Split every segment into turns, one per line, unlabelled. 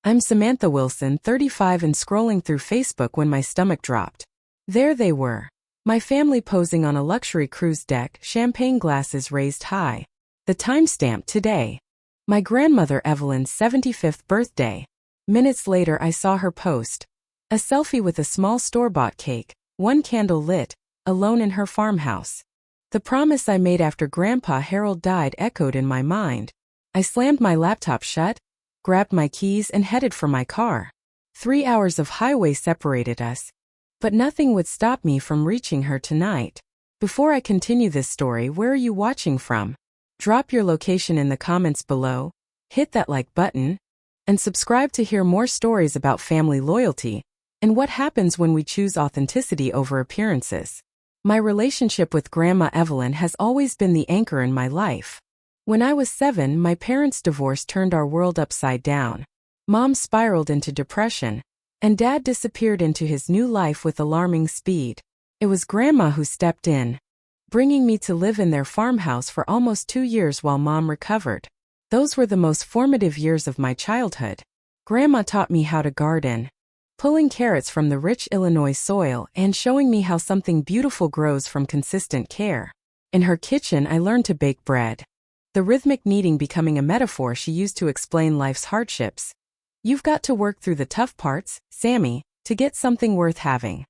I'm Samantha Wilson, 35, and scrolling through Facebook when my stomach dropped. There they were. My family posing on a luxury cruise deck, champagne glasses raised high. The timestamp today. My grandmother Evelyn's 75th birthday. Minutes later I saw her post. A selfie with a small store-bought cake, one candle lit, alone in her farmhouse. The promise I made after Grandpa Harold died echoed in my mind. I slammed my laptop shut, grabbed my keys and headed for my car. 3 hours of highway separated us. But nothing would stop me from reaching her tonight. Before I continue this story, where are you watching from? Drop your location in the comments below, hit that like button, and subscribe to hear more stories about family loyalty and what happens when we choose authenticity over appearances. My relationship with Grandma Evelyn has always been the anchor in my life. When I was 7, my parents' divorce turned our world upside down. Mom spiraled into depression, and Dad disappeared into his new life with alarming speed. It was Grandma who stepped in, bringing me to live in their farmhouse for almost 2 years while Mom recovered. Those were the most formative years of my childhood. Grandma taught me how to garden, pulling carrots from the rich Illinois soil and showing me how something beautiful grows from consistent care. In her kitchen, I learned to bake bread, the rhythmic kneading becoming a metaphor she used to explain life's hardships. You've got to work through the tough parts, Sammy, to get something worth having.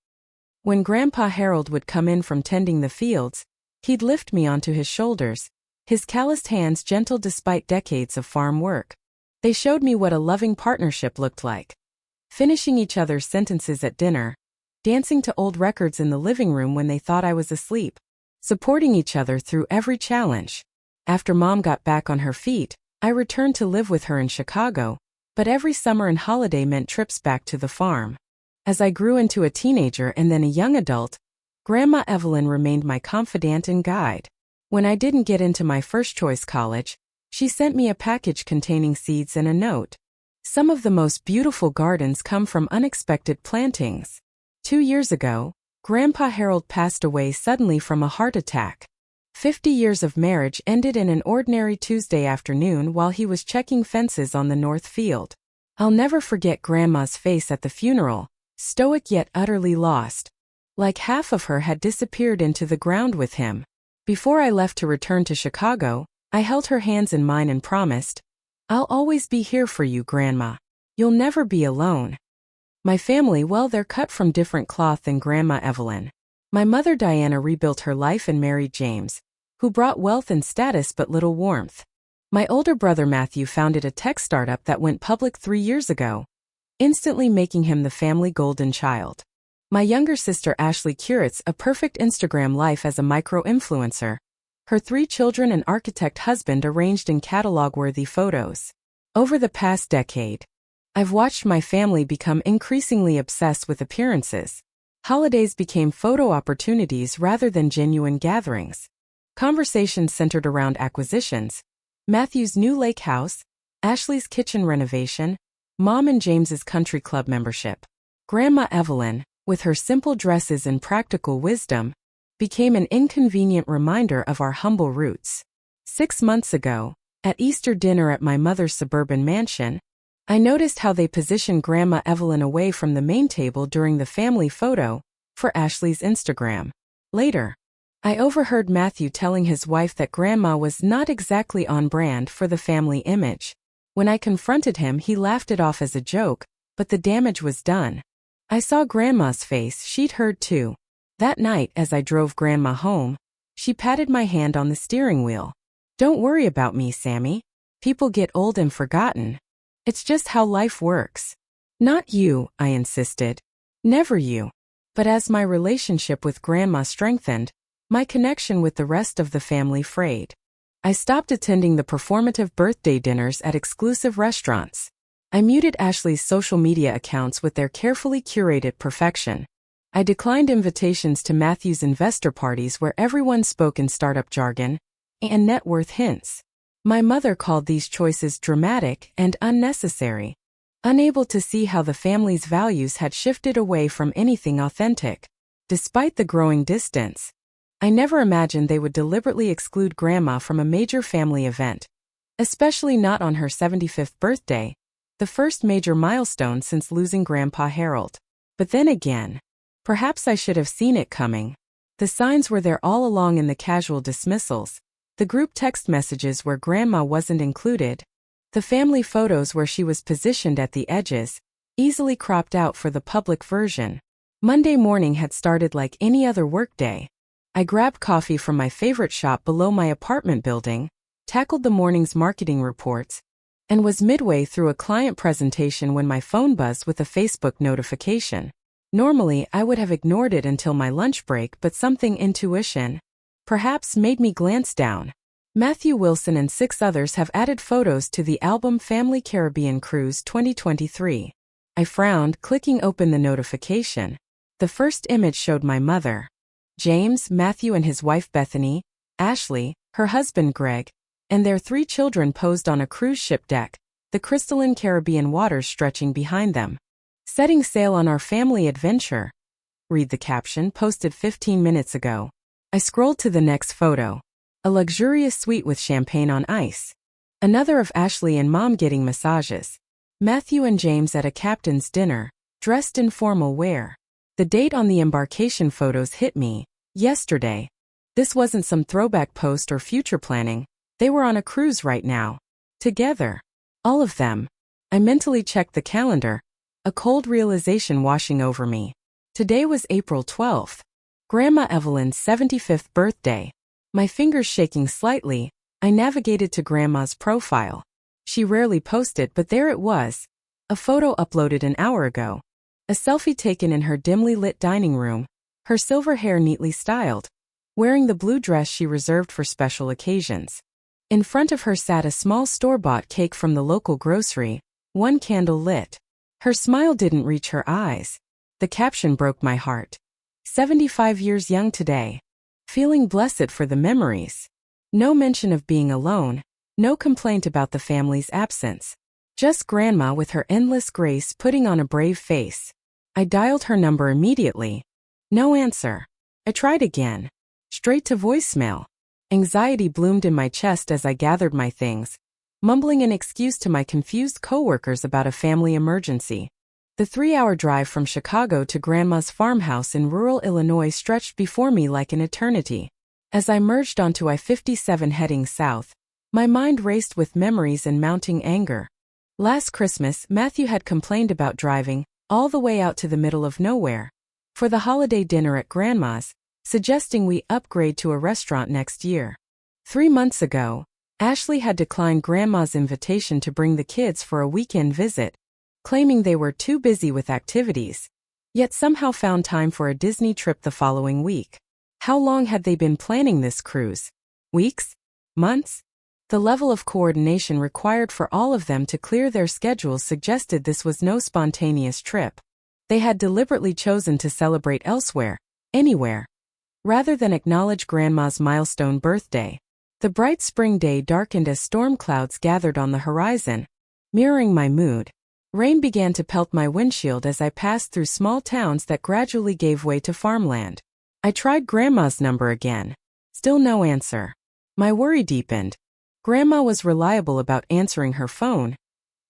When Grandpa Harold would come in from tending the fields, he'd lift me onto his shoulders, his calloused hands gentle despite decades of farm work. They showed me what a loving partnership looked like. Finishing each other's sentences at dinner, dancing to old records in the living room when they thought I was asleep, supporting each other through every challenge. After Mom got back on her feet, I returned to live with her in Chicago, but every summer and holiday meant trips back to the farm. As I grew into a teenager and then a young adult, Grandma Evelyn remained my confidant and guide. When I didn't get into my first-choice college, she sent me a package containing seeds and a note. Some of the most beautiful gardens come from unexpected plantings. 2 years ago, Grandpa Harold passed away suddenly from a heart attack. 50 years of marriage ended in an ordinary Tuesday afternoon while he was checking fences on the north field. I'll never forget Grandma's face at the funeral, stoic yet utterly lost. Like half of her had disappeared into the ground with him. Before I left to return to Chicago, I held her hands in mine and promised, "I'll always be here for you, Grandma. You'll never be alone." My family, well, they're cut from different cloth than Grandma Evelyn. My mother Diana rebuilt her life and married James, who brought wealth and status but little warmth. My older brother Matthew founded a tech startup that went public 3 years ago, instantly making him the family golden child. My younger sister Ashley curates a perfect Instagram life as a micro-influencer. Her 3 children and architect husband arranged in catalog-worthy photos. Over the past decade, I've watched my family become increasingly obsessed with appearances. Holidays became photo opportunities rather than genuine gatherings. Conversations centered around acquisitions, Matthew's new lake house, Ashley's kitchen renovation, Mom and James's country club membership. Grandma Evelyn, with her simple dresses and practical wisdom, became an inconvenient reminder of our humble roots. 6 months ago, at Easter dinner at my mother's suburban mansion, I noticed how they positioned Grandma Evelyn away from the main table during the family photo for Ashley's Instagram. Later, I overheard Matthew telling his wife that Grandma was not exactly on brand for the family image. When I confronted him, he laughed it off as a joke, but the damage was done. I saw Grandma's face, she'd heard too. That night, as I drove Grandma home, she patted my hand on the steering wheel. "Don't worry about me, Sammy. People get old and forgotten. It's just how life works." "Not you," I insisted. "Never you." But as my relationship with Grandma strengthened, my connection with the rest of the family frayed. I stopped attending the performative birthday dinners at exclusive restaurants. I muted Ashley's social media accounts with their carefully curated perfection. I declined invitations to Matthew's investor parties where everyone spoke in startup jargon and net worth hints. My mother called these choices dramatic and unnecessary, unable to see how the family's values had shifted away from anything authentic. Despite the growing distance, I never imagined they would deliberately exclude Grandma from a major family event, especially not on her 75th birthday. The first major milestone since losing Grandpa Harold. But then again, perhaps I should have seen it coming. The signs were there all along in the casual dismissals, the group text messages where Grandma wasn't included, the family photos where she was positioned at the edges, easily cropped out for the public version. Monday morning had started like any other workday. I grabbed coffee from my favorite shop below my apartment building, tackled the morning's marketing reports, and was midway through a client presentation when my phone buzzed with a Facebook notification. Normally, I would have ignored it until my lunch break, but something intuition, perhaps, made me glance down. Matthew Wilson and 6 others have added photos to the album Family Caribbean Cruise 2023. I frowned, clicking open the notification. The first image showed my mother, James, Matthew and his wife Bethany, Ashley, her husband Greg, and their 3 children posed on a cruise ship deck, the crystalline Caribbean waters stretching behind them. Setting sail on our family adventure. Read the caption, posted 15 minutes ago. I scrolled to the next photo. A luxurious suite with champagne on ice. Another of Ashley and Mom getting massages. Matthew and James at a captain's dinner, dressed in formal wear. The date on the embarkation photos hit me. Yesterday. This wasn't some throwback post or future planning. They were on a cruise right now. Together. All of them. I mentally checked the calendar, a cold realization washing over me. Today was April 12th. Grandma Evelyn's 75th birthday. My fingers shaking slightly, I navigated to Grandma's profile. She rarely posted, but there it was. A photo uploaded an hour ago. A selfie taken in her dimly lit dining room, her silver hair neatly styled, wearing the blue dress she reserved for special occasions. In front of her sat a small store-bought cake from the local grocery, one candle lit. Her smile didn't reach her eyes. The caption broke my heart. 75 years young today. Feeling blessed for the memories. No mention of being alone, no complaint about the family's absence. Just Grandma with her endless grace putting on a brave face. I dialed her number immediately. No answer. I tried again. Straight to voicemail. Anxiety bloomed in my chest as I gathered my things, mumbling an excuse to my confused coworkers about a family emergency. The 3-hour drive from Chicago to Grandma's farmhouse in rural Illinois stretched before me like an eternity. As I merged onto I-57 heading south, my mind raced with memories and mounting anger. Last Christmas, Matthew had complained about driving all the way out to the middle of nowhere for the holiday dinner at Grandma's, suggesting we upgrade to a restaurant next year. 3 months ago, Ashley had declined Grandma's invitation to bring the kids for a weekend visit, claiming they were too busy with activities, yet somehow found time for a Disney trip the following week. How long had they been planning this cruise? Weeks? Months? The level of coordination required for all of them to clear their schedules suggested this was no spontaneous trip. They had deliberately chosen to celebrate elsewhere, anywhere, rather than acknowledge Grandma's milestone birthday. The bright spring day darkened as storm clouds gathered on the horizon, mirroring my mood. Rain began to pelt my windshield as I passed through small towns that gradually gave way to farmland. I tried Grandma's number again. Still no answer. My worry deepened. Grandma was reliable about answering her phone.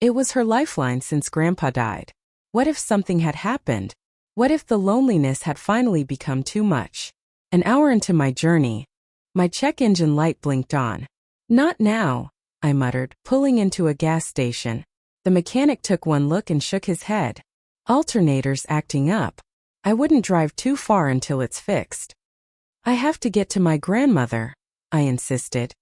It was her lifeline since Grandpa died. What if something had happened? What if the loneliness had finally become too much? An hour into my journey, my check engine light blinked on. Not now, I muttered, pulling into a gas station. The mechanic took one look and shook his head. Alternator's acting up. I wouldn't drive too far until it's fixed. I have to get to my grandmother, I insisted.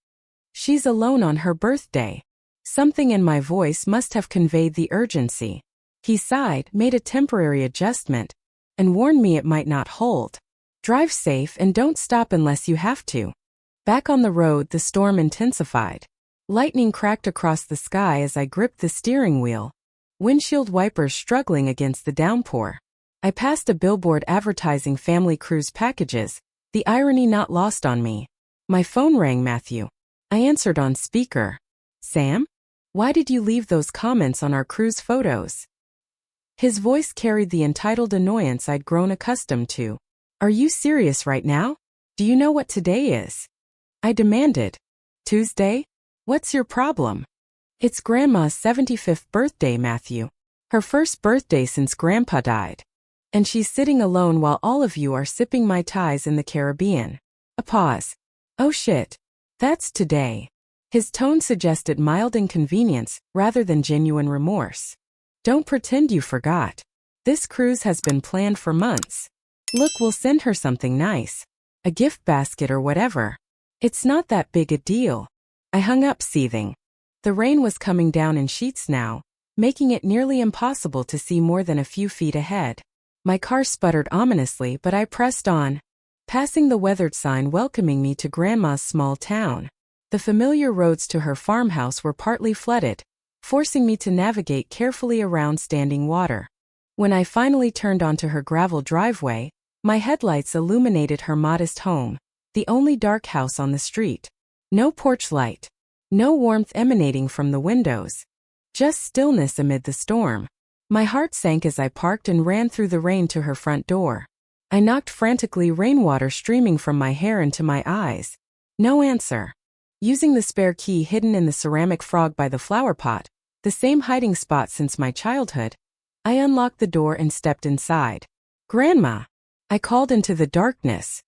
She's alone on her birthday. Something in my voice must have conveyed the urgency. He sighed, made a temporary adjustment, and warned me it might not hold. Drive safe and don't stop unless you have to. Back on the road, the storm intensified. Lightning cracked across the sky as I gripped the steering wheel, windshield wipers struggling against the downpour. I passed a billboard advertising family cruise packages, the irony not lost on me. My phone rang. Matthew. I answered on speaker. Sam? Why did you leave those comments on our cruise photos? His voice carried the entitled annoyance I'd grown accustomed to. Are you serious right now? Do you know what today is? I demanded. Tuesday? What's your problem? It's Grandma's 75th birthday, Matthew. Her first birthday since Grandpa died. And she's sitting alone while all of you are sipping Mai Tais in the Caribbean. A pause. Oh shit. That's today. His tone suggested mild inconvenience rather than genuine remorse. Don't pretend you forgot. This cruise has been planned for months. Look, we'll send her something nice. A gift basket or whatever. It's not that big a deal. I hung up, seething. The rain was coming down in sheets now, making it nearly impossible to see more than a few feet ahead. My car sputtered ominously, but I pressed on, passing the weathered sign welcoming me to Grandma's small town. The familiar roads to her farmhouse were partly flooded, forcing me to navigate carefully around standing water. When I finally turned onto her gravel driveway, my headlights illuminated her modest home, the only dark house on the street. No porch light. No warmth emanating from the windows. Just stillness amid the storm. My heart sank as I parked and ran through the rain to her front door. I knocked frantically, rainwater streaming from my hair into my eyes. No answer. Using the spare key hidden in the ceramic frog by the flower pot, the same hiding spot since my childhood, I unlocked the door and stepped inside. Grandma! I called into the darkness.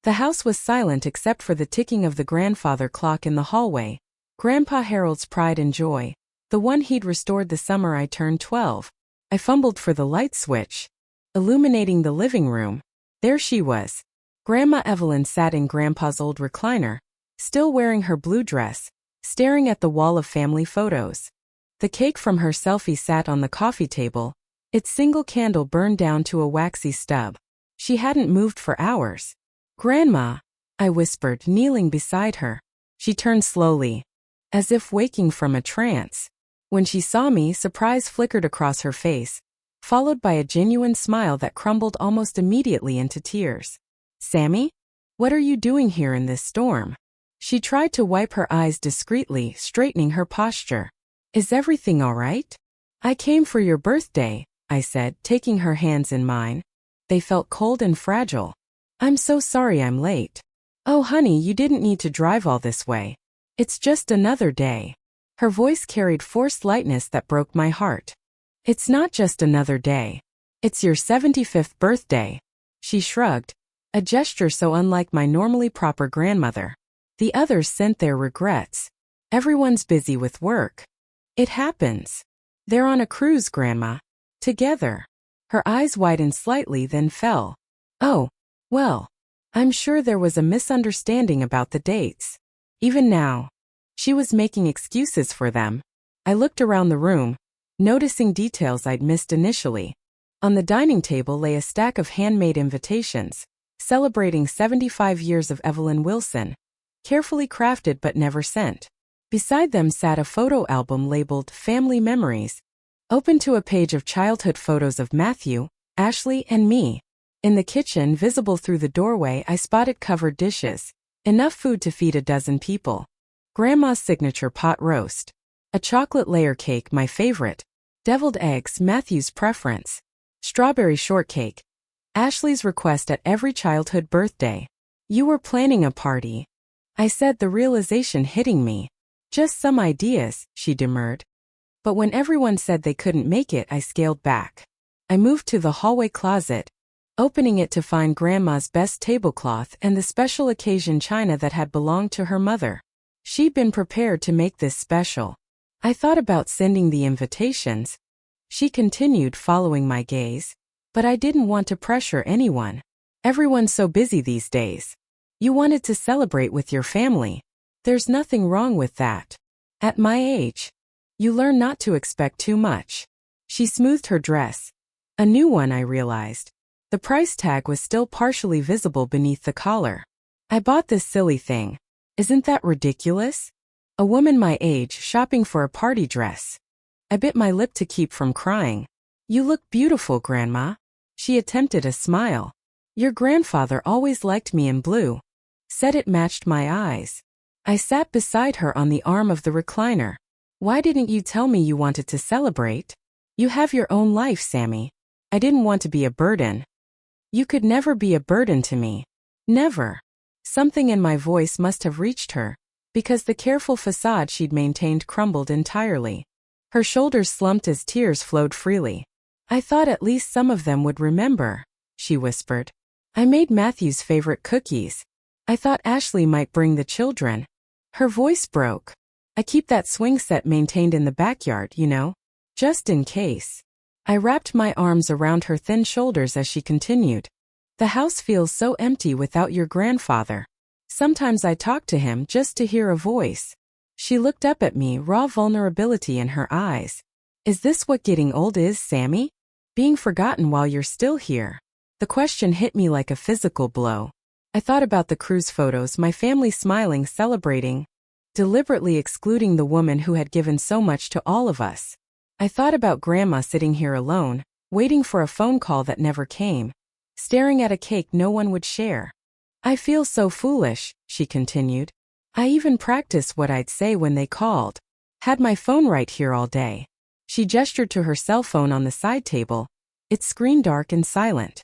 The house was silent except for the ticking of the grandfather clock in the hallway. Grandpa Harold's pride and joy, the one he'd restored the summer I turned 12. I fumbled for the light switch, illuminating the living room. There she was. Grandma Evelyn sat in Grandpa's old recliner, still wearing her blue dress, staring at the wall of family photos. The cake from her selfie sat on the coffee table, its single candle burned down to a waxy stub. She hadn't moved for hours. Grandma, I whispered, kneeling beside her. She turned slowly, as if waking from a trance. When she saw me, surprise flickered across her face, followed by a genuine smile that crumbled almost immediately into tears. Sammy? What are you doing here in this storm? She tried to wipe her eyes discreetly, straightening her posture. Is everything all right? I came for your birthday, I said, taking her hands in mine. They felt cold and fragile. I'm so sorry I'm late. Oh honey, you didn't need to drive all this way. It's just another day. Her voice carried forced lightness that broke my heart. It's not just another day. It's your 75th birthday. She shrugged, a gesture so unlike my normally proper grandmother. The others sent their regrets. Everyone's busy with work. It happens. They're on a cruise, Grandma. Together. Her eyes widened slightly, then fell. Oh, well. I'm sure there was a misunderstanding about the dates. Even now, she was making excuses for them. I looked around the room, noticing details I'd missed initially. On the dining table lay a stack of handmade invitations, celebrating 75 years of Evelyn Wilson, carefully crafted but never sent. Beside them sat a photo album labeled Family Memories, open to a page of childhood photos of Matthew, Ashley, and me. In the kitchen, visible through the doorway, I spotted covered dishes. Enough food to feed a dozen people. Grandma's signature pot roast. A chocolate layer cake, my favorite. Deviled eggs, Matthew's preference. Strawberry shortcake. Ashley's request at every childhood birthday. You were planning a party. I said, the realization hitting me. Just some ideas, she demurred. But when everyone said they couldn't make it, I scaled back. I moved to the hallway closet, opening it to find Grandma's best tablecloth and the special occasion china that had belonged to her mother. She'd been prepared to make this special. I thought about sending the invitations. She continued, following my gaze. But I didn't want to pressure anyone. Everyone's so busy these days. You wanted to celebrate with your family. There's nothing wrong with that. At my age, you learn not to expect too much. She smoothed her dress. A new one, I realized. The price tag was still partially visible beneath the collar. I bought this silly thing. Isn't that ridiculous? A woman my age shopping for a party dress. I bit my lip to keep from crying. You look beautiful, Grandma. She attempted a smile. Your grandfather always liked me in blue. Said it matched my eyes. I sat beside her on the arm of the recliner. Why didn't you tell me you wanted to celebrate? You have your own life, Sammy. I didn't want to be a burden. You could never be a burden to me. Never. Something in my voice must have reached her, because the careful facade she'd maintained crumbled entirely. Her shoulders slumped as tears flowed freely. "I thought at least some of them would remember," she whispered. "I made Matthew's favorite cookies. I thought Ashley might bring the children." Her voice broke. "I keep that swing set maintained in the backyard, you know, just in case." I wrapped my arms around her thin shoulders as she continued. "The house feels so empty without your grandfather. Sometimes I talk to him just to hear a voice." She looked up at me, raw vulnerability in her eyes. "Is this what getting old is, Sammy? Being forgotten while you're still here?" The question hit me like a physical blow. I thought about the cruise photos, my family smiling, celebrating, deliberately excluding the woman who had given so much to all of us. I thought about Grandma sitting here alone, waiting for a phone call that never came, staring at a cake no one would share. "I feel so foolish," she continued. "I even practiced what I'd say when they called. Had my phone right here all day." She gestured to her cell phone on the side table, its screen dark and silent.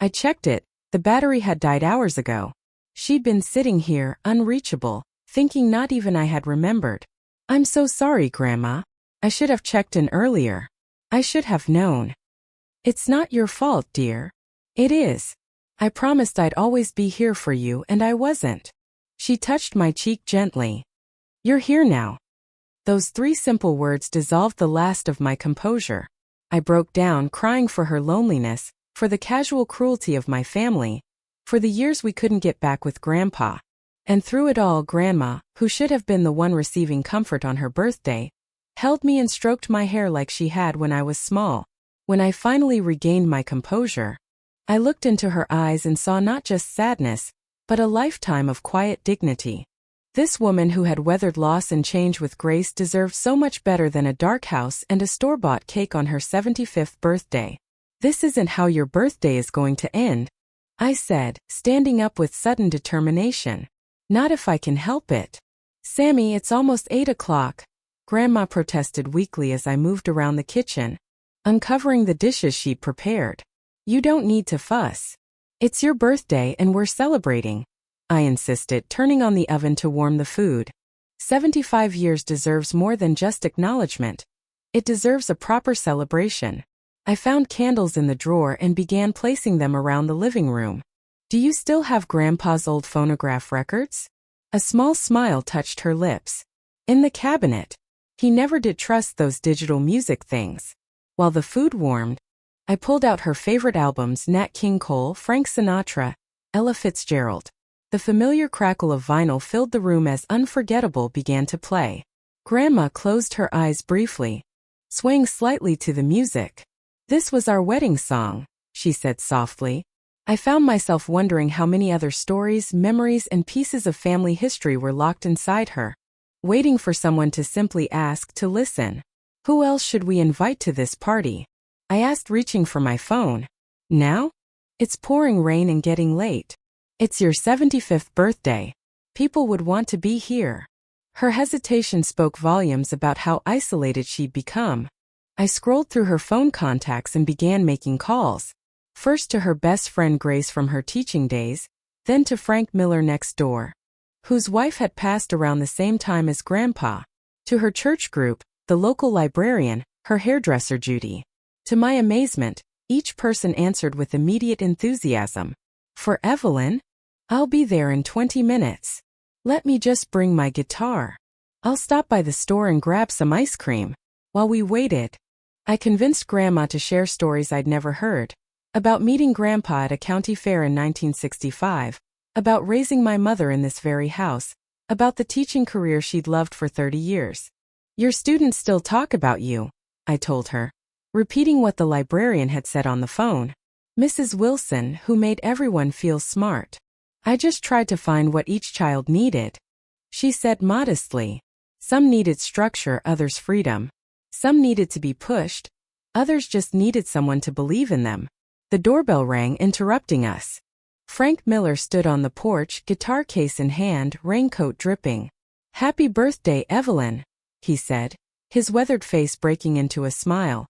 I checked it. The battery had died hours ago. She'd been sitting here, unreachable, thinking not even I had remembered. "I'm so sorry, Grandma. I should have checked in earlier. I should have known." "It's not your fault, dear." "It is. I promised I'd always be here for you, and I wasn't." She touched my cheek gently. "You're here now." Those 3 simple words dissolved the last of my composure. I broke down, crying for her loneliness, for the casual cruelty of my family, for the years we couldn't get back with Grandpa. And through it all, Grandma, who should have been the one receiving comfort on her birthday, held me and stroked my hair like she had when I was small. When I finally regained my composure, I looked into her eyes and saw not just sadness, but a lifetime of quiet dignity. This woman who had weathered loss and change with grace deserved so much better than a dark house and a store-bought cake on her 75th birthday. "This isn't how your birthday is going to end," I said, standing up with sudden determination. "Not if I can help it." "Sammy, it's almost 8 o'clock. Grandma protested weakly as I moved around the kitchen, uncovering the dishes she'd prepared. "You don't need to fuss. It's your birthday and we're celebrating," I insisted, turning on the oven to warm the food. 75 years deserves more than just acknowledgement. It deserves a proper celebration. I found candles in the drawer and began placing them around the living room. "Do you still have Grandpa's old phonograph records?" A small smile touched her lips. "In the cabinet. He never did trust those digital music things." While the food warmed, I pulled out her favorite albums: Nat King Cole, Frank Sinatra, Ella Fitzgerald. The familiar crackle of vinyl filled the room as Unforgettable began to play. Grandma closed her eyes briefly, swaying slightly to the music. "This was our wedding song," she said softly. I found myself wondering how many other stories, memories, and pieces of family history were locked inside her, waiting for someone to simply ask to listen. "Who else should we invite to this party?" I asked, reaching for my phone. "Now? It's pouring rain and getting late. It's your 75th birthday. People would want to be here." Her hesitation spoke volumes about how isolated she'd become. I scrolled through her phone contacts and began making calls. First to her best friend Grace from her teaching days, then to Frank Miller next door, whose wife had passed around the same time as Grandpa, to her church group, the local librarian, her hairdresser Judy. To my amazement, each person answered with immediate enthusiasm. "For Evelyn? I'll be there in 20 minutes. Let me just bring my guitar. I'll stop by the store and grab some ice cream." While we waited, I convinced Grandma to share stories I'd never heard. About meeting Grandpa at a county fair in 1965, about raising my mother in this very house, about the teaching career she'd loved for 30 years. "Your students still talk about you," I told her, repeating what the librarian had said on the phone. "Mrs. Wilson, who made everyone feel smart. I just tried to find what each child needed," she said modestly. "Some needed structure, others freedom. Some needed to be pushed, others just needed someone to believe in them." The doorbell rang, interrupting us. Frank Miller stood on the porch, guitar case in hand, raincoat dripping. "Happy birthday, Evelyn," he said, his weathered face breaking into a smile.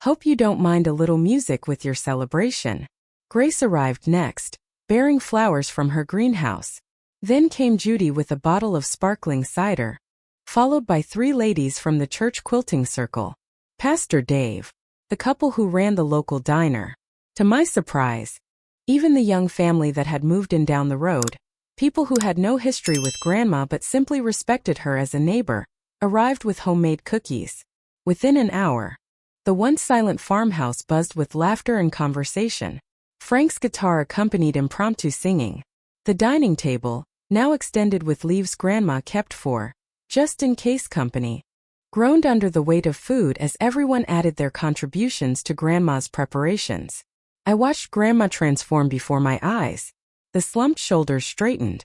"Hope you don't mind a little music with your celebration." Grace arrived next, bearing flowers from her greenhouse. Then came Judy with a bottle of sparkling cider, followed by 3 ladies from the church quilting circle. Pastor Dave, the couple who ran the local diner. To my surprise, even the young family that had moved in down the road, people who had no history with Grandma but simply respected her as a neighbor, arrived with homemade cookies. Within an hour, the once silent farmhouse buzzed with laughter and conversation. Frank's guitar accompanied impromptu singing. The dining table, now extended with leaves Grandma kept for just-in-case company, groaned under the weight of food as everyone added their contributions to Grandma's preparations. I watched Grandma transform before my eyes. The slumped shoulders straightened.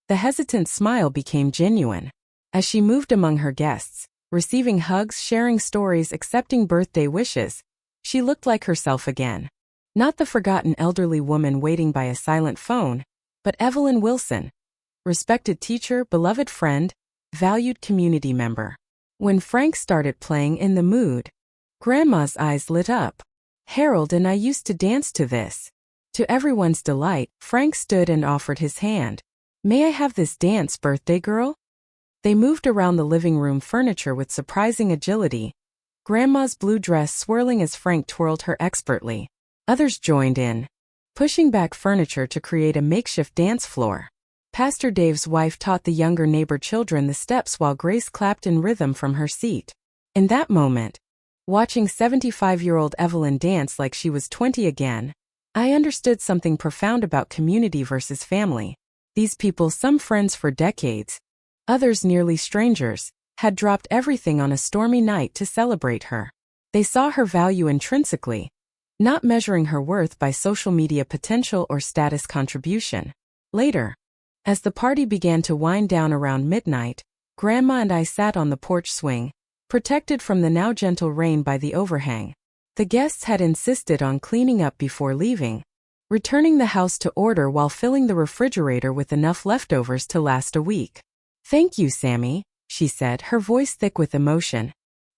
The hesitant smile became genuine. As she moved among her guests, receiving hugs, sharing stories, accepting birthday wishes, she looked like herself again. Not the forgotten elderly woman waiting by a silent phone, but Evelyn Wilson, respected teacher, beloved friend, valued community member. When Frank started playing In the Mood, Grandma's eyes lit up. Harold and I used to dance to this. To everyone's delight, Frank stood and offered his hand. May I have this dance, birthday girl? They moved around the living room furniture with surprising agility, Grandma's blue dress swirling as Frank twirled her expertly. Others joined in, pushing back furniture to create a makeshift dance floor. Pastor Dave's wife taught the younger neighbor children the steps while Grace clapped in rhythm from her seat. In that moment, watching 75-year-old Evelyn dance like she was 20 again, I understood something profound about community versus family. These people, some friends for decades, others nearly strangers, had dropped everything on a stormy night to celebrate her. They saw her value intrinsically, not measuring her worth by social media potential or status contribution. Later, as the party began to wind down around midnight, Grandma and I sat on the porch swing, protected from the now gentle rain by the overhang. The guests had insisted on cleaning up before leaving, returning the house to order while filling the refrigerator with enough leftovers to last a week. "Thank you, Sammy," she said, her voice thick with emotion.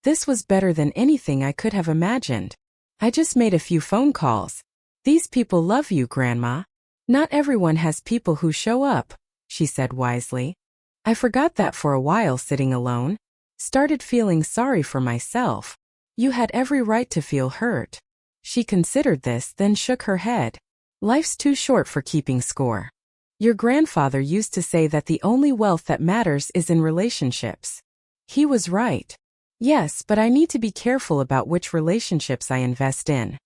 "This was better than anything I could have imagined. I just made a few phone calls. These people love you, Grandma. Not everyone has people who show up," she said wisely. I forgot that for a while sitting alone. Started feeling sorry for myself. "You had every right to feel hurt." She considered this, then shook her head. "Life's too short for keeping score. Your grandfather used to say that the only wealth that matters is in relationships. He was right. Yes, but I need to be careful about which relationships I invest in."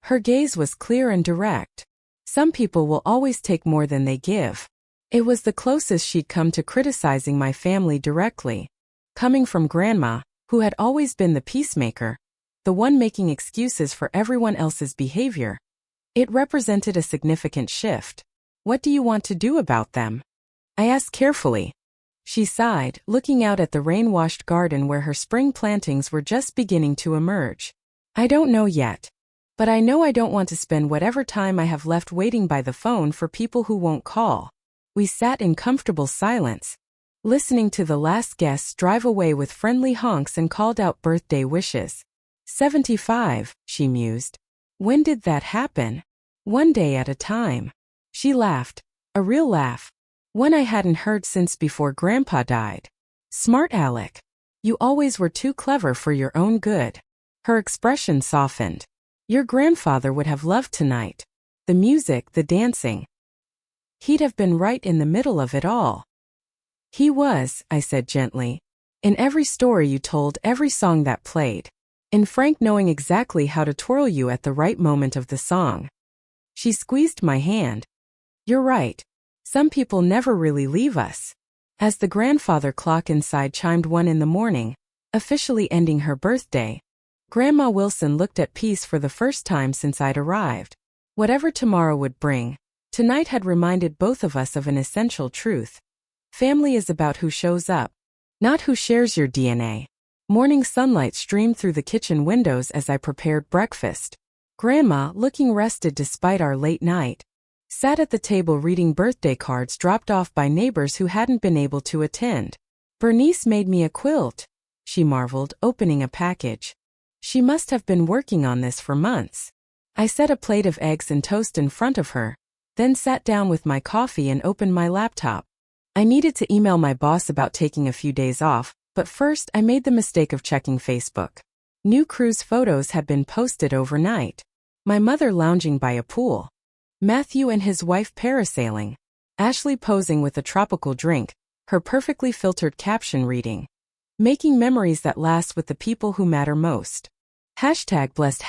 Her gaze was clear and direct. "Some people will always take more than they give." It was the closest she'd come to criticizing my family directly. Coming from Grandma, who had always been the peacemaker, the one making excuses for everyone else's behavior, it represented a significant shift. "What do you want to do about them?" I asked carefully. She sighed, looking out at the rain-washed garden where her spring plantings were just beginning to emerge. "I don't know yet. But I know I don't want to spend whatever time I have left waiting by the phone for people who won't call." We sat in comfortable silence, listening to the last guests drive away with friendly honks and called out birthday wishes. 75, she mused. When did that happen? One day at a time. She laughed, a real laugh, one I hadn't heard since before Grandpa died. "Smart Alec. You always were too clever for your own good." Her expression softened. "Your grandfather would have loved tonight. The music, the dancing. He'd have been right in the middle of it all." "He was," I said gently. "In every story you told, every song that played. In Frank knowing exactly how to twirl you at the right moment of the song." She squeezed my hand. "You're right. Some people never really leave us." As the grandfather clock inside chimed 1 in the morning, officially ending her birthday, Grandma Wilson looked at peace for the first time since I'd arrived. Whatever tomorrow would bring, tonight had reminded both of us of an essential truth. Family is about who shows up, not who shares your DNA. Morning sunlight streamed through the kitchen windows as I prepared breakfast. Grandma, looking rested despite our late night, sat at the table reading birthday cards dropped off by neighbors who hadn't been able to attend. "Bernice made me a quilt," she marveled, opening a package. She must have been working on this for months. I set a plate of eggs and toast in front of her, then sat down with my coffee and opened my laptop. I needed to email my boss about taking a few days off, but first I made the mistake of checking Facebook. New cruise photos had been posted overnight. My mother lounging by a pool. Matthew and his wife parasailing. Ashley posing with a tropical drink, her perfectly filtered caption reading, "Making memories that last with the people who matter most." #blessed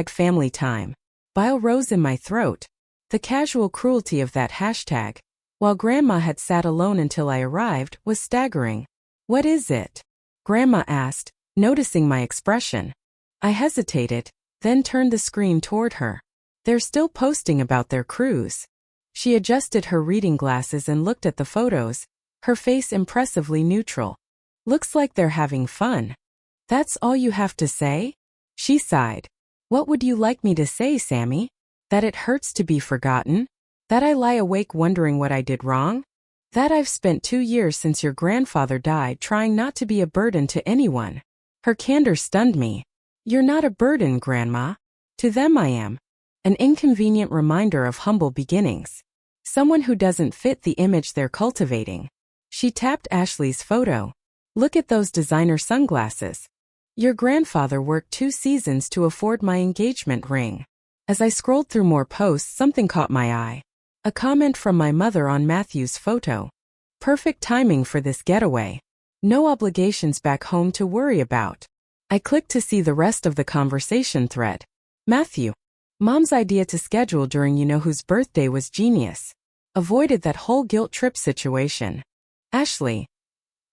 #family time. Bile rose in my throat. The casual cruelty of that hashtag, while Grandma had sat alone until I arrived, was staggering. "What is it?" Grandma asked, noticing my expression. I hesitated, then turned the screen toward her. "They're still posting about their cruise." She adjusted her reading glasses and looked at the photos, her face impressively neutral. "Looks like they're having fun." "That's all you have to say?" She sighed. "What would you like me to say, Sammy? That it hurts to be forgotten? That I lie awake wondering what I did wrong? That I've spent 2 years since your grandfather died trying not to be a burden to anyone?" Her candor stunned me. "You're not a burden, Grandma. To them I am. An inconvenient reminder of humble beginnings. Someone who doesn't fit the image they're cultivating." She tapped Ashley's photo. "Look at those designer sunglasses. Your grandfather worked 2 seasons to afford my engagement ring." As I scrolled through more posts, something caught my eye. A comment from my mother on Matthew's photo. "Perfect timing for this getaway. No obligations back home to worry about." I clicked to see the rest of the conversation thread. "Matthew. Mom's idea to schedule during you-know-whose birthday was genius. Avoided that whole guilt trip situation." Ashley.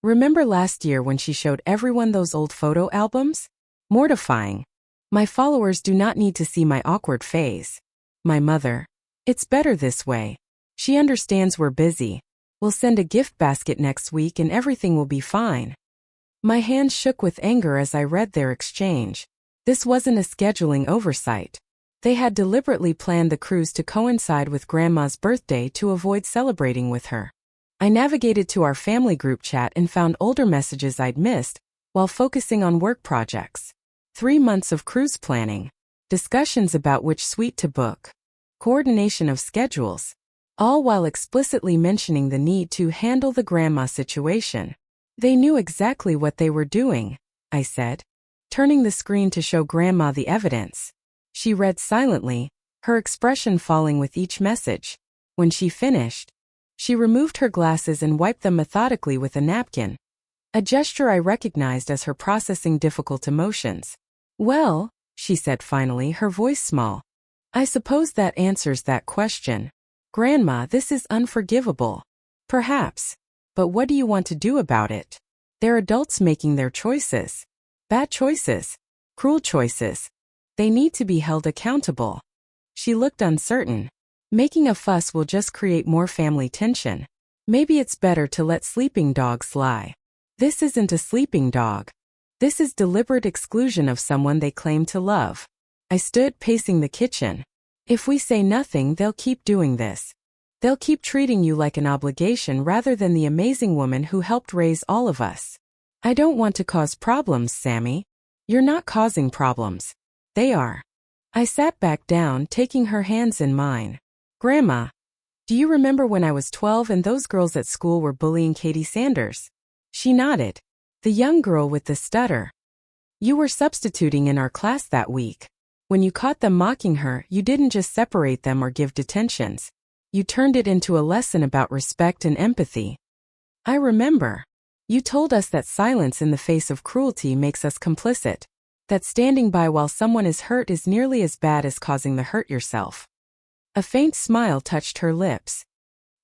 "Remember last year when she showed everyone those old photo albums? Mortifying. My followers do not need to see my awkward phase." My mother. "It's better this way. She understands we're busy. We'll send a gift basket next week and everything will be fine." My hands shook with anger as I read their exchange. This wasn't a scheduling oversight. They had deliberately planned the cruise to coincide with Grandma's birthday to avoid celebrating with her. I navigated to our family group chat and found older messages I'd missed, while focusing on work projects. 3 months of cruise planning. Discussions about which suite to book. Coordination of schedules. All while explicitly mentioning the need to handle the grandma situation. "They knew exactly what they were doing," I said, turning the screen to show Grandma the evidence. She read silently, her expression falling with each message. When she finished, she removed her glasses and wiped them methodically with a napkin, a gesture I recognized as her processing difficult emotions. "Well," she said finally, her voice small, "I suppose that answers that question. Grandma, this is unforgivable." "Perhaps. But what do you want to do about it? They're adults making their choices. Bad choices. Cruel choices. They need to be held accountable." She looked uncertain. "Making a fuss will just create more family tension. Maybe it's better to let sleeping dogs lie." "This isn't a sleeping dog. This is deliberate exclusion of someone they claim to love." I stood pacing the kitchen. "If we say nothing, they'll keep doing this. They'll keep treating you like an obligation rather than the amazing woman who helped raise all of us." "I don't want to cause problems, Sammy." "You're not causing problems. They are." I sat back down, taking her hands in mine. "Grandma, do you remember when I was 12 and those girls at school were bullying Katie Sanders?" She nodded. "The young girl with the stutter. You were substituting in our class that week. When you caught them mocking her, you didn't just separate them or give detentions. You turned it into a lesson about respect and empathy." "I remember. You told us that silence in the face of cruelty makes us complicit. That standing by while someone is hurt is nearly as bad as causing the hurt yourself." A faint smile touched her lips.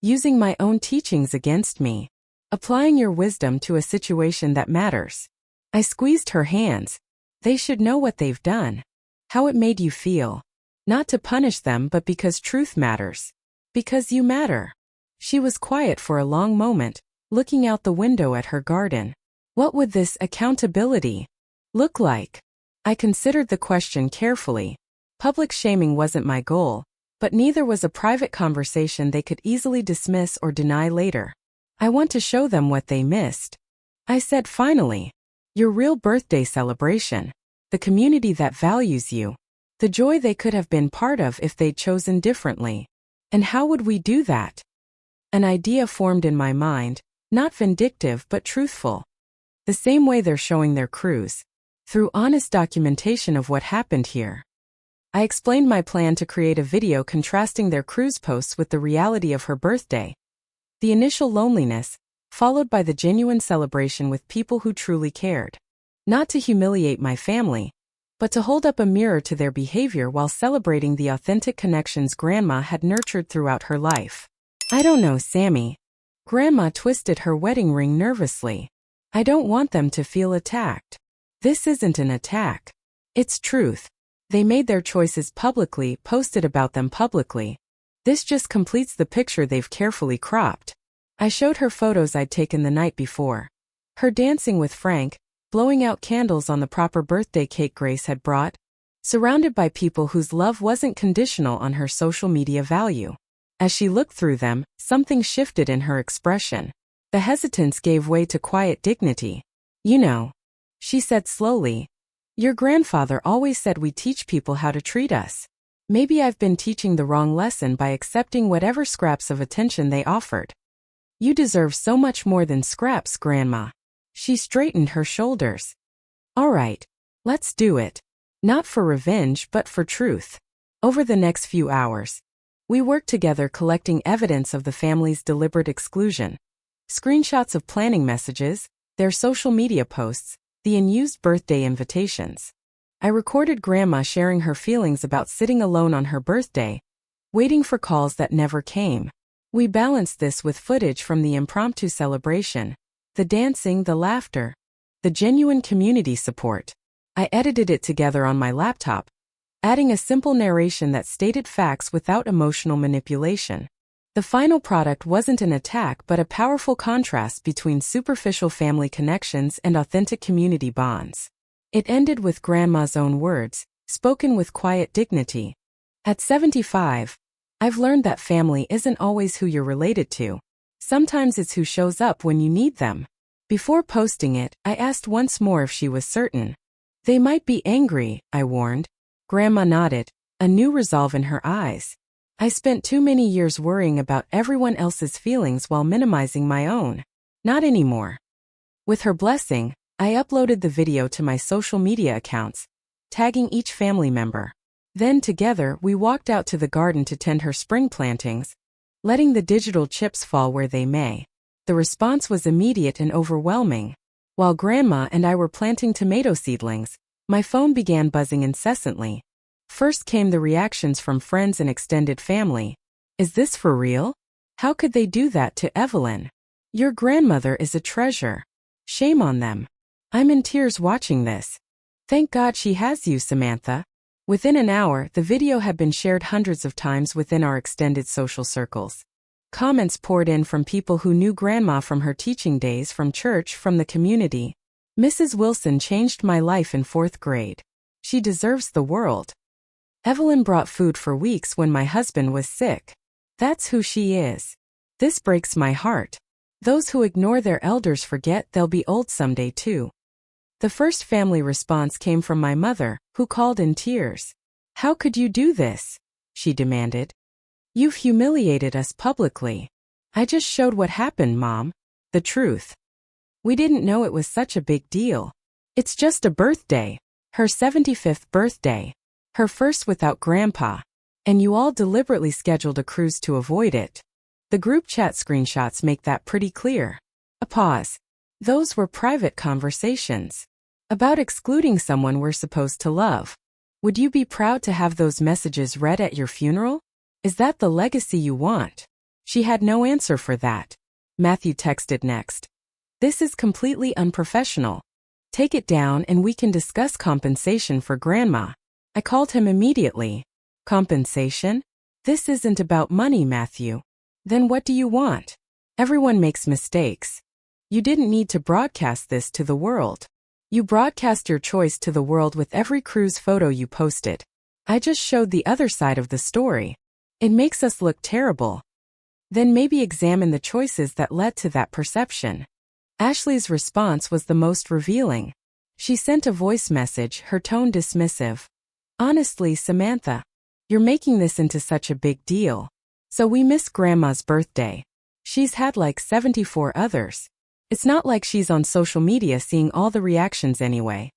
"Using my own teachings against me. Applying your wisdom to a situation that matters." I squeezed her hands. "They should know what they've done. How it made you feel. Not to punish them, but because truth matters. Because you matter." She was quiet for a long moment, looking out the window at her garden. "What would this accountability look like?" I considered the question carefully. Public shaming wasn't my goal, but neither was a private conversation they could easily dismiss or deny later. "I want to show them what they missed," I said finally. "Your real birthday celebration. The community that values you. The joy they could have been part of if they'd chosen differently." "And how would we do that?" An idea formed in my mind, not vindictive but truthful. The same way they're showing their cruise. Through honest documentation of what happened here. I explained my plan to create a video contrasting their cruise posts with the reality of her birthday. The initial loneliness, followed by the genuine celebration with people who truly cared. Not to humiliate my family, but to hold up a mirror to their behavior while celebrating the authentic connections Grandma had nurtured throughout her life. I don't know, Sammy. Grandma twisted her wedding ring nervously. I don't want them to feel attacked. This isn't an attack. It's truth. They made their choices publicly, posted about them publicly. This just completes the picture they've carefully cropped. I showed her photos I'd taken the night before. Her dancing with Frank, blowing out candles on the proper birthday cake Grace had brought, surrounded by people whose love wasn't conditional on her social media value. As she looked through them, something shifted in her expression. The hesitance gave way to quiet dignity. You know, she said slowly, your grandfather always said we teach people how to treat us. Maybe I've been teaching the wrong lesson by accepting whatever scraps of attention they offered. You deserve so much more than scraps, Grandma. She straightened her shoulders. All right, let's do it. Not for revenge but for truth. Over the next few hours, we worked together collecting evidence of the family's deliberate exclusion. Screenshots of planning messages, their social media posts, the unused birthday invitations. I recorded Grandma sharing her feelings about sitting alone on her birthday, waiting for calls that never came. We balanced this with footage from the impromptu celebration, the dancing, the laughter, the genuine community support. I edited it together on my laptop, adding a simple narration that stated facts without emotional manipulation. The final product wasn't an attack but a powerful contrast between superficial family connections and authentic community bonds. It ended with Grandma's own words, spoken with quiet dignity. At 75, I've learned that family isn't always who you're related to. Sometimes it's who shows up when you need them. Before posting it, I asked once more if she was certain. They might be angry, I warned. Grandma nodded, a new resolve in her eyes. I spent too many years worrying about everyone else's feelings while minimizing my own. Not anymore. With her blessing, I uploaded the video to my social media accounts, tagging each family member. Then together we walked out to the garden to tend her spring plantings, letting the digital chips fall where they may. The response was immediate and overwhelming. While Grandma and I were planting tomato seedlings, my phone began buzzing incessantly. First came the reactions from friends and extended family. Is this for real? How could they do that to Evelyn? Your grandmother is a treasure. Shame on them. I'm in tears watching this. Thank God she has you, Samantha. Within an hour, the video had been shared hundreds of times within our extended social circles. Comments poured in from people who knew Grandma from her teaching days, from church, from the community. Mrs. Wilson changed my life in 4th grade. She deserves the world. Evelyn brought food for weeks when my husband was sick. That's who she is. This breaks my heart. Those who ignore their elders forget they'll be old someday too. The first family response came from my mother, who called in tears. How could you do this? She demanded. You've humiliated us publicly. I just showed what happened, Mom. The truth. We didn't know it was such a big deal. It's just a birthday. Her 75th birthday. Her first without Grandpa. And you all deliberately scheduled a cruise to avoid it. The group chat screenshots make that pretty clear. A pause. Those were private conversations. About excluding someone we're supposed to love. Would you be proud to have those messages read at your funeral? Is that the legacy you want? She had no answer for that. Matthew texted next. This is completely unprofessional. Take it down and we can discuss compensation for Grandma. I called him immediately. Compensation? This isn't about money, Matthew. Then what do you want? Everyone makes mistakes. You didn't need to broadcast this to the world. You broadcast your choice to the world with every cruise photo you posted. I just showed the other side of the story. It makes us look terrible. Then maybe examine the choices that led to that perception. Ashley's response was the most revealing. She sent a voice message, her tone dismissive. Honestly, Samantha, you're making this into such a big deal. So we miss Grandma's birthday. She's had like 74 others. It's not like she's on social media seeing all the reactions anyway.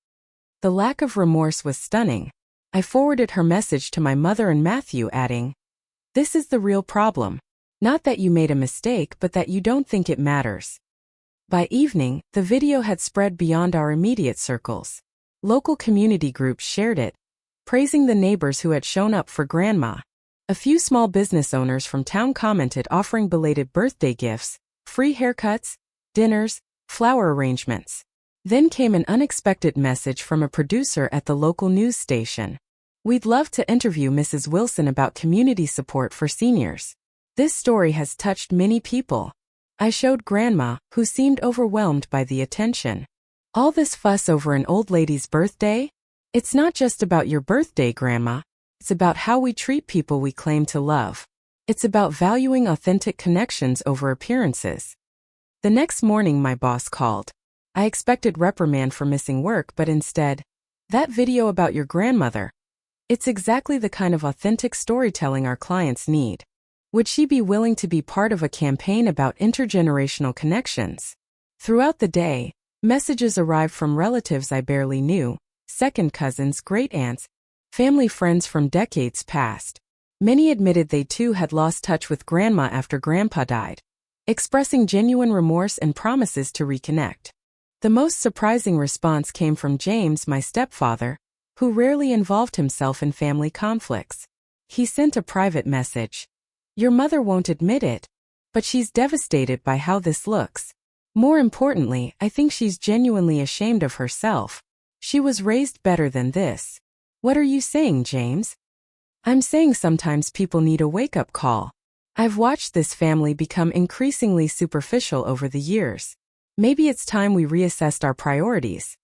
The lack of remorse was stunning. I forwarded her message to my mother and Matthew, adding, "This is the real problem. Not that you made a mistake, but that you don't think it matters." By evening, the video had spread beyond our immediate circles. Local community groups shared it, praising the neighbors who had shown up for Grandma. A few small business owners from town commented, offering belated birthday gifts, free haircuts, dinners, flower arrangements. Then came an unexpected message from a producer at the local news station. "We'd love to interview Mrs. Wilson about community support for seniors. This story has touched many people." I showed Grandma, who seemed overwhelmed by the attention. "All this fuss over an old lady's birthday? It's not just about your birthday, Grandma. It's about how we treat people we claim to love. It's about valuing authentic connections over appearances." The next morning my boss called. I expected reprimand for missing work, but instead, "That video about your grandmother. It's exactly the kind of authentic storytelling our clients need. Would she be willing to be part of a campaign about intergenerational connections?" Throughout the day, messages arrived from relatives I barely knew, second cousins, great aunts, family friends from decades past. Many admitted they too had lost touch with Grandma after Grandpa died, expressing genuine remorse and promises to reconnect. The most surprising response came from James, my stepfather, who rarely involved himself in family conflicts. He sent a private message. "Your mother won't admit it, but she's devastated by how this looks. More importantly, I think she's genuinely ashamed of herself. She was raised better than this." "What are you saying, James?" "I'm saying sometimes people need a wake-up call. I've watched this family become increasingly superficial over the years. Maybe it's time we reassessed our priorities."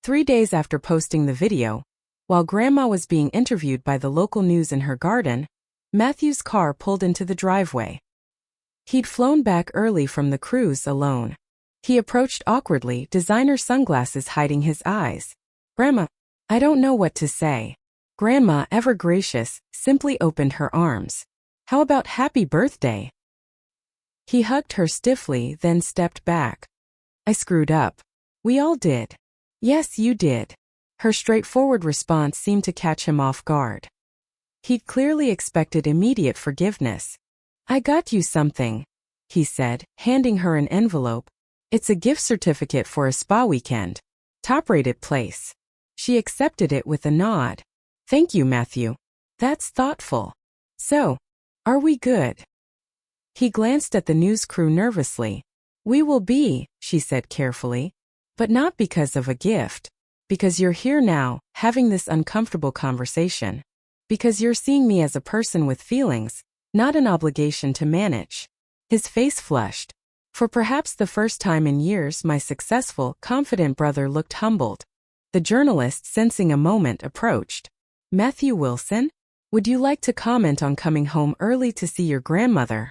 3 days after posting the video, while Grandma was being interviewed by the local news in her garden, Matthew's car pulled into the driveway. He'd flown back early from the cruise alone. He approached awkwardly, designer sunglasses hiding his eyes. "Grandma." I don't know what to say. Grandma, ever gracious, simply opened her arms. "How about happy birthday?" He hugged her stiffly, then stepped back. "I screwed up. We all did." "Yes, you did." Her straightforward response seemed to catch him off guard. He'd clearly expected immediate forgiveness. "I got you something," he said, handing her an envelope. "It's a gift certificate for a spa weekend. Top-rated place." She accepted it with a nod. "Thank you, Matthew. That's thoughtful. So, are we good?" He glanced at the news crew nervously. "We will be," she said carefully. "But not because of a gift. Because you're here now, having this uncomfortable conversation. Because you're seeing me as a person with feelings, not an obligation to manage." His face flushed. For perhaps the first time in years, my successful, confident brother looked humbled. The journalist, sensing a moment, approached. "Matthew Wilson? Would you like to comment on coming home early to see your grandmother?"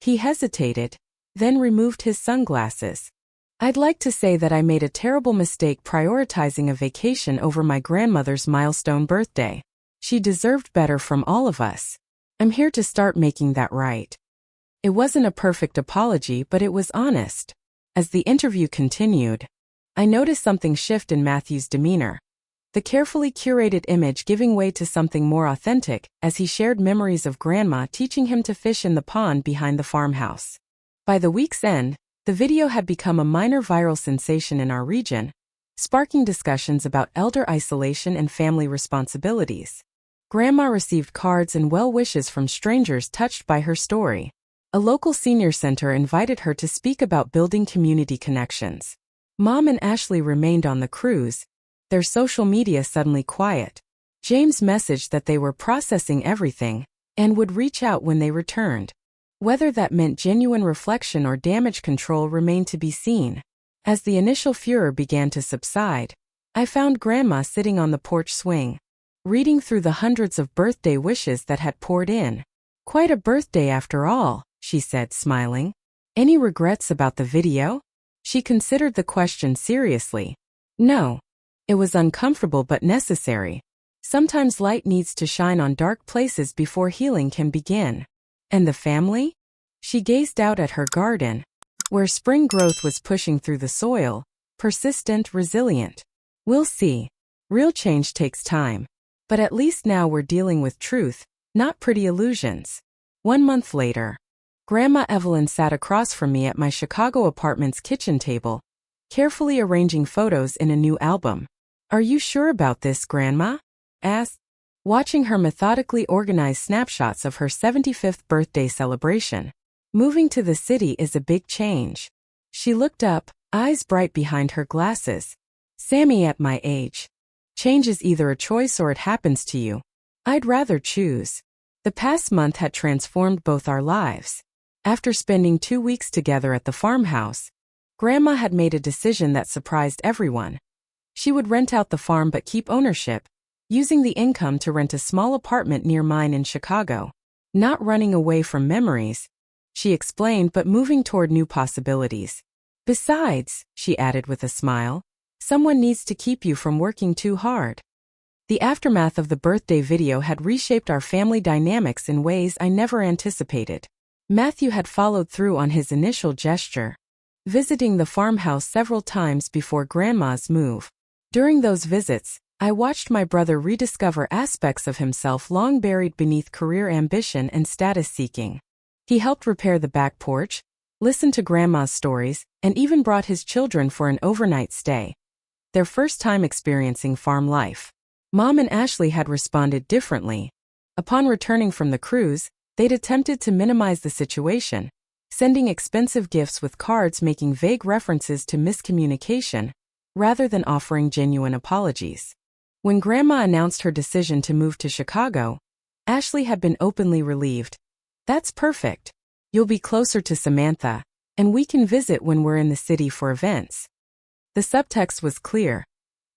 He hesitated, then removed his sunglasses. "I'd like to say that I made a terrible mistake prioritizing a vacation over my grandmother's milestone birthday. She deserved better from all of us. I'm here to start making that right." It wasn't a perfect apology, but it was honest. As the interview continued, I noticed something shift in Matthew's demeanor. The carefully curated image giving way to something more authentic as he shared memories of Grandma teaching him to fish in the pond behind the farmhouse. By the week's end, the video had become a minor viral sensation in our region, sparking discussions about elder isolation and family responsibilities. Grandma received cards and well wishes from strangers touched by her story. A local senior center invited her to speak about building community connections. Mom and Ashley remained on the cruise, their social media suddenly quiet. James messaged that they were processing everything and would reach out when they returned. Whether that meant genuine reflection or damage control remained to be seen. As the initial furor began to subside, I found Grandma sitting on the porch swing, reading through the hundreds of birthday wishes that had poured in. "Quite a birthday after all," she said, smiling. "Any regrets about the video?" She considered the question seriously. "No. It was uncomfortable but necessary. Sometimes light needs to shine on dark places before healing can begin." "And the family?" She gazed out at her garden, where spring growth was pushing through the soil, persistent, resilient. We'll see. Real change takes time. But at least now we're dealing with truth, not pretty illusions. 1 month later, Grandma Evelyn sat across from me at my Chicago apartment's kitchen table, carefully arranging photos in a new album. "Are you sure about this, Grandma?" asked, watching her methodically organize snapshots of her 75th birthday celebration. "Moving to the city is a big change." She looked up, eyes bright behind her glasses. "Sammy, at my age, change is either a choice or it happens to you. I'd rather choose." The past month had transformed both our lives. After spending 2 weeks together at the farmhouse, Grandma had made a decision that surprised everyone. She would rent out the farm but keep ownership, using the income to rent a small apartment near mine in Chicago. Not running away from memories, she explained, but moving toward new possibilities. "Besides," she added with a smile, "someone needs to keep you from working too hard." The aftermath of the birthday video had reshaped our family dynamics in ways I never anticipated. Matthew had followed through on his initial gesture, visiting the farmhouse several times before Grandma's move. During those visits, I watched my brother rediscover aspects of himself long buried beneath career ambition and status seeking. He helped repair the back porch, listened to Grandma's stories, and even brought his children for an overnight stay. Their first time experiencing farm life. Mom and Ashley had responded differently. Upon returning from the cruise, they'd attempted to minimize the situation, sending expensive gifts with cards making vague references to miscommunication, rather than offering genuine apologies. When Grandma announced her decision to move to Chicago, Ashley had been openly relieved. "That's perfect. You'll be closer to Samantha, and we can visit when we're in the city for events." The subtext was clear.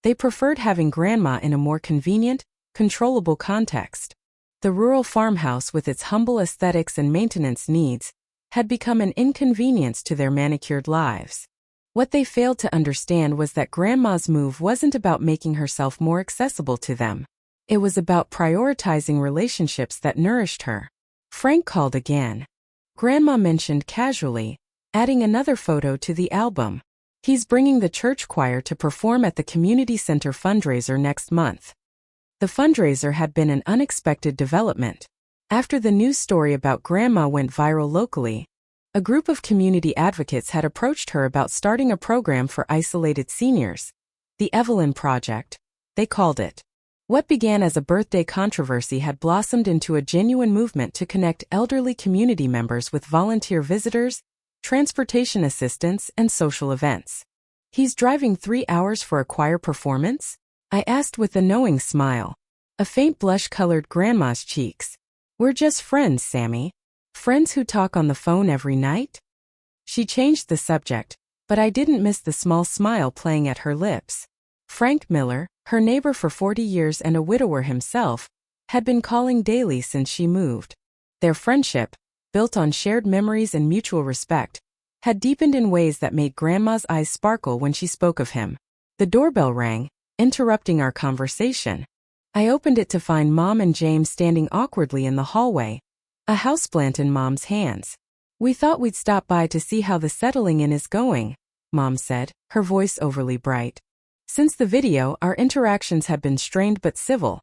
They preferred having Grandma in a more convenient, controllable context. The rural farmhouse with its humble aesthetics and maintenance needs had become an inconvenience to their manicured lives. What they failed to understand was that Grandma's move wasn't about making herself more accessible to them. It was about prioritizing relationships that nourished her. Frank called again. Grandma mentioned casually, adding another photo to the album. "He's bringing the church choir to perform at the community center fundraiser next month." The fundraiser had been an unexpected development. After the news story about Grandma went viral locally, a group of community advocates had approached her about starting a program for isolated seniors. The Evelyn Project, they called it. What began as a birthday controversy had blossomed into a genuine movement to connect elderly community members with volunteer visitors, transportation assistance, and social events. "He's driving 3 hours for a choir performance?" I asked with a knowing smile. A faint blush colored Grandma's cheeks. "We're just friends, Sammy. Friends who talk on the phone every night?" She changed the subject, but I didn't miss the small smile playing at her lips. Frank Miller, her neighbor for 40 years and a widower himself, had been calling daily since she moved. Their friendship, built on shared memories and mutual respect, had deepened in ways that made Grandma's eyes sparkle when she spoke of him. The doorbell rang, interrupting our conversation. I opened it to find Mom and James standing awkwardly in the hallway, a houseplant in Mom's hands. "We thought we'd stop by to see how the settling in is going," Mom said, her voice overly bright. Since the video, our interactions had been strained but civil.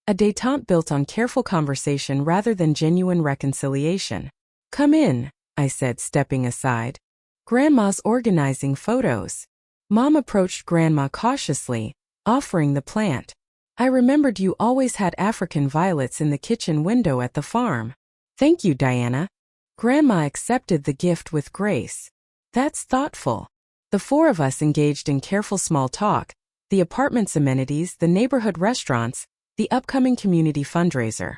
A détente built on careful conversation rather than genuine reconciliation. "Come in," I said, stepping aside. "Grandma's organizing photos." Mom approached Grandma cautiously, offering the plant. "I remembered you always had African violets in the kitchen window at the farm." "Thank you, Diana." Grandma accepted the gift with grace. "That's thoughtful." The four of us engaged in careful small talk, the apartment's amenities, the neighborhood restaurants, the upcoming community fundraiser.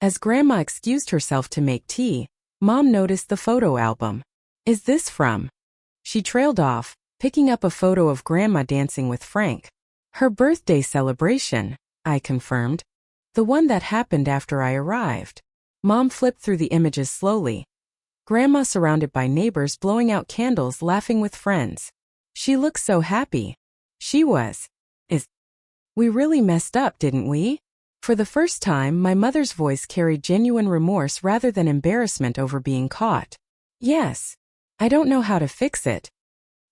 As Grandma excused herself to make tea, Mom noticed the photo album. "Is this from?" She trailed off, picking up a photo of Grandma dancing with Frank. "Her birthday celebration," I confirmed. "The one that happened after I arrived." Mom flipped through the images slowly. Grandma surrounded by neighbors blowing out candles, laughing with friends. She looked so happy. She was. We really messed up, didn't we? For the first time, my mother's voice carried genuine remorse rather than embarrassment over being caught. Yes. I don't know how to fix it.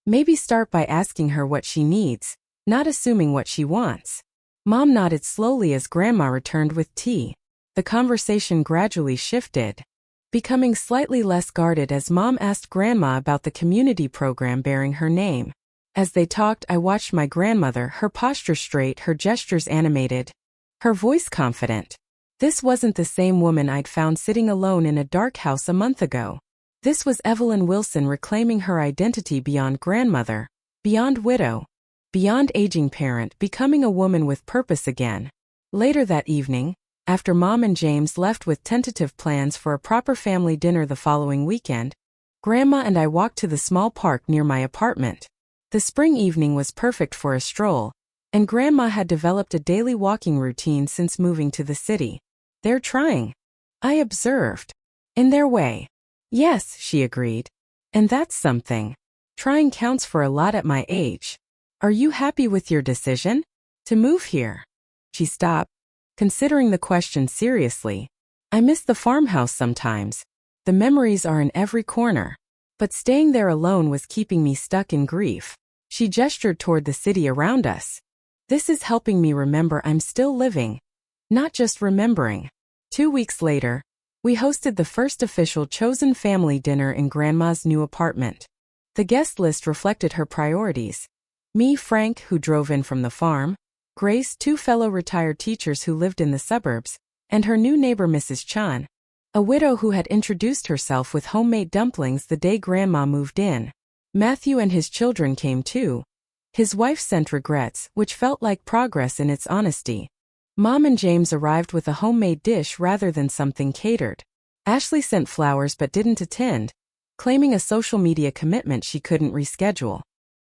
Maybe start by asking her what she needs, not assuming what she wants. Mom nodded slowly as Grandma returned with tea. The conversation gradually shifted, becoming slightly less guarded as Mom asked Grandma about the community program bearing her name. As they talked, I watched my grandmother, her posture straight, her gestures animated, her voice confident. This wasn't the same woman I'd found sitting alone in a dark house a month ago. This was Evelyn Wilson reclaiming her identity beyond grandmother, beyond widow, beyond aging parent, becoming a woman with purpose again. Later that evening, after Mom and James left with tentative plans for a proper family dinner the following weekend, Grandma and I walked to the small park near my apartment. The spring evening was perfect for a stroll, and Grandma had developed a daily walking routine since moving to the city. They're trying, I observed. In their way. Yes, she agreed. And that's something. Trying counts for a lot at my age. Are you happy with your decision? To move here? She stopped, considering the question seriously. I miss the farmhouse sometimes. The memories are in every corner. But staying there alone was keeping me stuck in grief. She gestured toward the city around us. This is helping me remember I'm still living, not just remembering. 2 weeks later, we hosted the first official chosen family dinner in Grandma's new apartment. The guest list reflected her priorities. Me, Frank, who drove in from the farm, Grace, 2 fellow retired teachers who lived in the suburbs, and her new neighbor Mrs. Chan, a widow who had introduced herself with homemade dumplings the day Grandma moved in. Matthew and his children came too. His wife sent regrets, which felt like progress in its honesty. Mom and James arrived with a homemade dish rather than something catered. Ashley sent flowers but didn't attend, claiming a social media commitment she couldn't reschedule.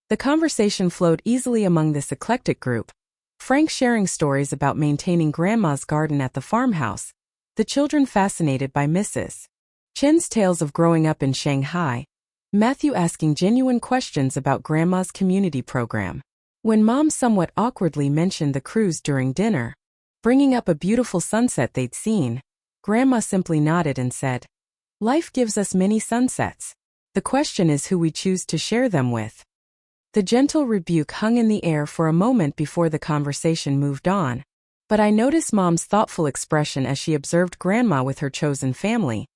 The conversation flowed easily among this eclectic group. Frank sharing stories about maintaining Grandma's garden at the farmhouse, the children fascinated by Mrs. Chen's tales of growing up in Shanghai, Matthew asking genuine questions about Grandma's community program. When Mom somewhat awkwardly mentioned the cruise during dinner, bringing up a beautiful sunset they'd seen, Grandma simply nodded and said, "Life gives us many sunsets. The question is who we choose to share them with." The gentle rebuke hung in the air for a moment before the conversation moved on, but I noticed Mom's thoughtful expression as she observed Grandma with her chosen family,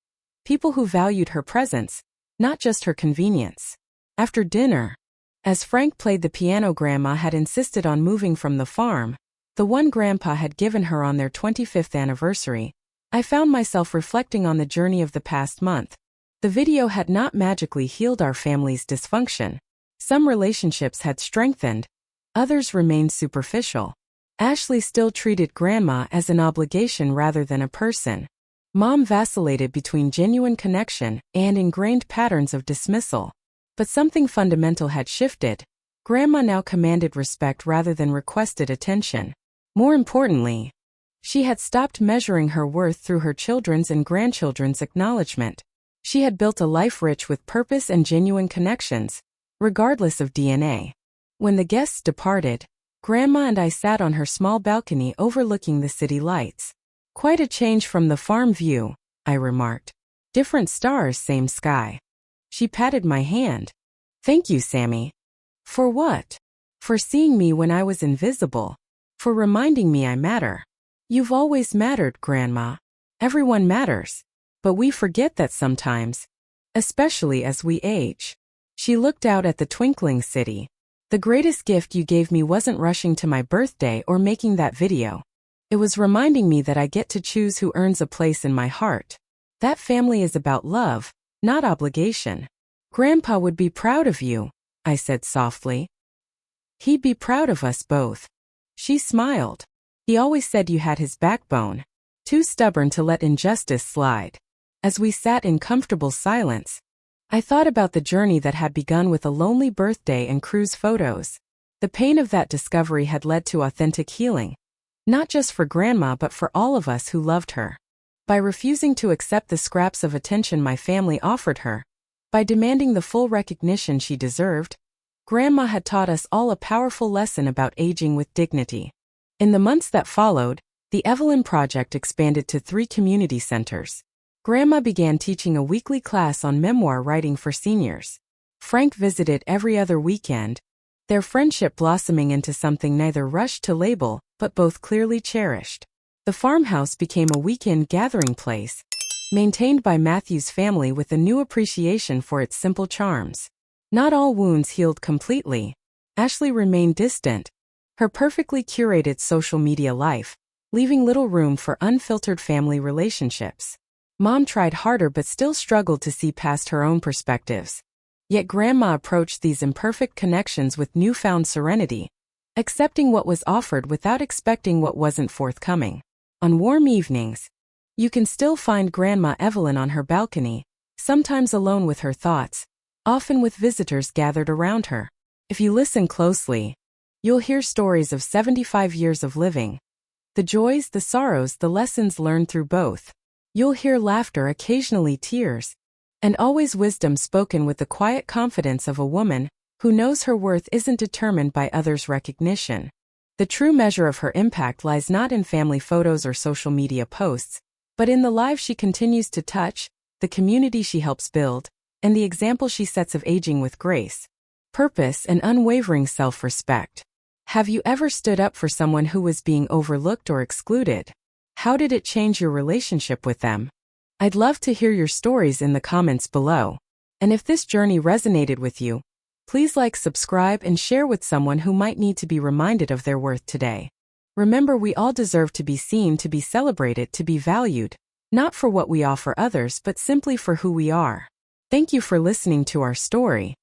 people who valued her presence, not just her convenience. After dinner, as Frank played the piano, Grandma had insisted on moving from the farm, the one Grandpa had given her on their 25th anniversary. I found myself reflecting on the journey of the past month. The video had not magically healed our family's dysfunction. Some relationships had strengthened, others remained superficial. Ashley still treated Grandma as an obligation rather than a person. Mom vacillated between genuine connection and ingrained patterns of dismissal. But something fundamental had shifted. Grandma now commanded respect rather than requested attention. More importantly, she had stopped measuring her worth through her children's and grandchildren's acknowledgement. She had built a life rich with purpose and genuine connections, regardless of DNA. When the guests departed, Grandma and I sat on her small balcony overlooking the city lights. "Quite a change from the farm view," I remarked. "Different stars, same sky." She patted my hand. "Thank you, Sammy." "For what?" "For seeing me when I was invisible. For reminding me I matter." "You've always mattered, Grandma. Everyone matters. But we forget that sometimes, especially as we age." She looked out at the twinkling city. "The greatest gift you gave me wasn't rushing to my birthday or making that video. It was reminding me that I get to choose who earns a place in my heart. That family is about love, not obligation." "Grandpa would be proud of you," I said softly. "He'd be proud of us both." She smiled. "He always said you had his backbone. Too stubborn to let injustice slide." As we sat in comfortable silence, I thought about the journey that had begun with a lonely birthday and cruise photos. The pain of that discovery had led to authentic healing, not just for Grandma but for all of us who loved her. By refusing to accept the scraps of attention my family offered her, by demanding the full recognition she deserved, Grandma had taught us all a powerful lesson about aging with dignity. In the months that followed, the Evelyn Project expanded to 3 community centers. Grandma began teaching a weekly class on memoir writing for seniors. Frank visited every other weekend, their friendship blossoming into something neither rushed to label, but both clearly cherished. The farmhouse became a weekend gathering place, maintained by Matthew's family with a new appreciation for its simple charms. Not all wounds healed completely. Ashley remained distant, her perfectly curated social media life, leaving little room for unfiltered family relationships. Mom tried harder but still struggled to see past her own perspectives. Yet Grandma approached these imperfect connections with newfound serenity, accepting what was offered without expecting what wasn't forthcoming. On warm evenings, you can still find Grandma Evelyn on her balcony, sometimes alone with her thoughts, often with visitors gathered around her. If you listen closely, you'll hear stories of 75 years of living. The joys, the sorrows, the lessons learned through both. You'll hear laughter, occasionally tears, and always wisdom spoken with the quiet confidence of a woman who knows her worth isn't determined by others' recognition. The true measure of her impact lies not in family photos or social media posts, but in the lives she continues to touch, the community she helps build, and the example she sets of aging with grace, purpose, and unwavering self-respect. Have you ever stood up for someone who was being overlooked or excluded? How did it change your relationship with them? I'd love to hear your stories in the comments below. And if this journey resonated with you, please like, subscribe, and share with someone who might need to be reminded of their worth today. Remember, we all deserve to be seen, to be celebrated, to be valued, not for what we offer others but simply for who we are. Thank you for listening to our story.